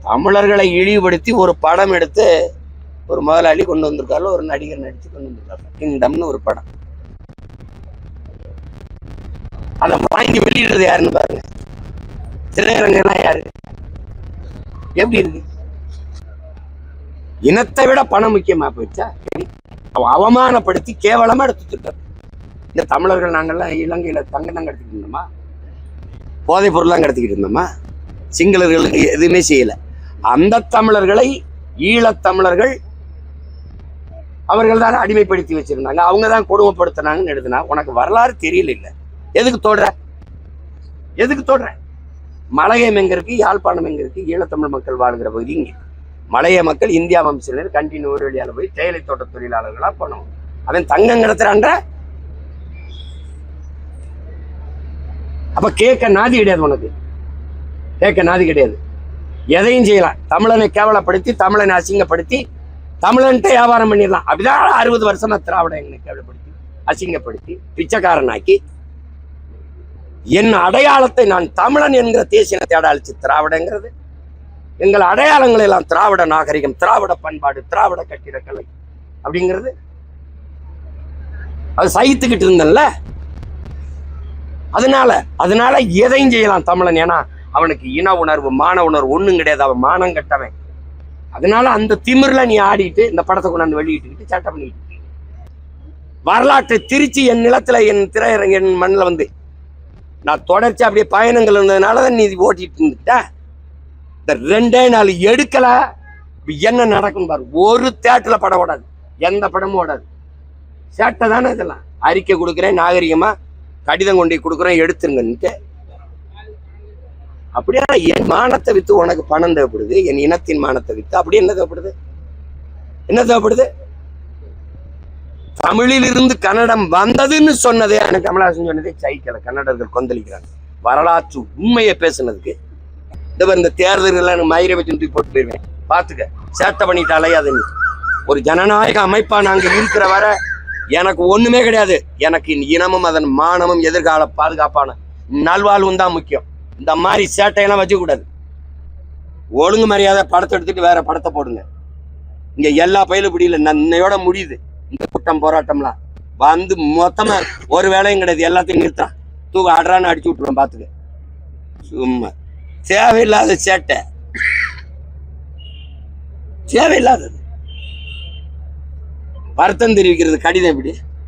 தமிழர்களை இழிவுபடுத்தி ஒரு படம் எடுத்து ஒரு முதலாளி கொண்டு வந்திருக்காரு, ஒரு நடிகர் நடிச்சு கொண்டு வந்திருக்காரு. கிங்டம்னு ஒரு படம். அதை வாங்கி வெளியிடுறது யாருன்னு பாருங்க. திரையரங்கெல்லாம் யாரு? எப்படி இருக்கு? இனத்தை விட பணம் முக்கியமா போயிடுச்சா? அவமானப்படுத்தி கேவலமா எடுத்துட்டு இந்த தமிழர்கள் நாங்கள்லாம் இலங்கையில தங்கம் தான் கடத்திக்கிட்டு இருந்தோமா? போதைப் பொருள்லாம் கடத்திக்கிட்டு இருந்தோமா? சிங்களர்களுக்கு எதுவுமே செய்யல. அந்த தமிழர்களை ஈழத்தமிழர்கள் அவர்கள் தான் அடிமைப்படுத்தி வச்சிருந்தாங்க, அவங்க தான் கொடுமைப்படுத்தினாங்கன்னு எழுதுனா உனக்கு வரலாறு தெரியல. இல்ல எதுக்கு தோடுற? எதுக்கு தோடுற? மலையம் எங்க இருக்கு? யாழ்ப்பாணம் எங்க இருக்கு? ஈழத்தமிழ் மக்கள் வாழ்கிற பகுதி இங்க. மலைய மக்கள் இந்தியா வம்சினர் கண்டினியூ ஒரு வழியால போய் தேயிலை தோட்ட தொழிலாளர்களா போனோம். அவன் தங்கம் கடத்துறான்ற. அப்ப கேட்க நாதி கிடையாது உனக்கு. கேட்க நாதி கிடையாது. எதையும் செய்யலாம். தமிழனை கேவலப்படுத்தி, தமிழனை அசிங்கப்படுத்தி, தமிழன்ட்ட வியாபாரம் பண்ணிடலாம். அப்படிதான் 60 வருஷமா திராவிட எங்களை கேவலப்படுத்தி, அசிங்கப்படுத்தி, பிச்சைக்காரனாக்கி, என் அடையாளத்தை நான் தமிழன் என்கிற தேசிய தேட அழிச்சு திராவிடங்கிறது. எங்கள் அடையாளங்கள் எல்லாம் திராவிட நாகரிகம், திராவிட பண்பாடு, திராவிட கட்டிடக்கலை அப்படிங்கிறது. அது சகித்துக்கிட்டு இருந்தல்ல. அதனால எதையும் செய்யலாம் தமிழன். ஏன்னா அவனுக்கு இன உணர்வு, மான உணர்வு ஒண்ணும் கிடையாது. அவன் மானம் கட்டவன். அதனால அந்த திமிர்ல நீ ஆடிட்டு இந்த படத்தை கொண்டாந்து வெளியிட்டுக்கிட்டு சட்டம் பண்ணிட்டு வரலாற்றை திருச்சி என் நிலத்துல, என் திரையரங்க, என் மண்ணில் வந்து நான் தொடர்ச்சி அப்படியே பயணங்கள் இருந்ததுனாலதான் நீ ஓட்டிட்டு இருந்துட்ட. இந்த 2 நாள் எடுக்கல என்ன நடக்கும் பாரு. ஒரு தேட்டர்ல படம் ஓடாது, எந்த படமும் ஓடாது. சேட்டை தானே இதெல்லாம். அறிக்கை கொடுக்குறேன், நாகரிகமா கடிதம் கொண்டு கொடுக்குறேன், எடுத்துருங்கன்ட்டு. அப்படியே என் மானத்தை வித்து உனக்கு பணம் தேவைப்படுது, என் இனத்தின் மானத்தை வித்து. அப்படி என்ன தேவைப்படுது? என்ன தேவைப்படுது? தமிழில் இருந்து கன்னடம் வந்ததுன்னு சொன்னதே, எனக்கு கமலஹாசன் சொன்னதே சைக்கல. கன்னடர்கள் கொந்தளிக்கிறாங்க. வரலாற்று உண்மையை பேசுனதுக்கு இந்த தேர்தல்கள் எனக்கு மயிரை வச்சு தூக்கி போட்டு போயிருவேன். பாத்துக்க, சேட்டை பண்ணிட்டாலே. அது ஒரு ஜனநாயக அமைப்பா நாங்க இருக்கிற வர எனக்கு ஒண்ணுமே கிடையாது. எனக்கு இனமும் அதன் மானமும் எதிர்கால பாதுகாப்பான நல்வாழ்வும் தான் முக்கியம். இந்த மாதிரி சேட்டையெல்லாம் வச்சுக்க கூடாது. ஒழுங்கு மரியாதை படத்தை எடுத்துட்டு வேற படத்தை போடுங்க. இங்க எல்லா பயிலும் பிடியில நன்னையோட முடியுது இந்த கூட்டம் போராட்டம்லாம். வந்து மொத்தமா ஒரு வேலையும் கிடையாது, எல்லாத்தையும் நிறுத்தான். தூக்க ஆடுறான்னு அடிச்சு விட்டுருவேன். பாத்துக்க, சும்மா தேவையில்லாத சேட்டை, தேவையில்லாதது. வருத்தம் தெரிவிக்கிறது கடிதம் எப்படி?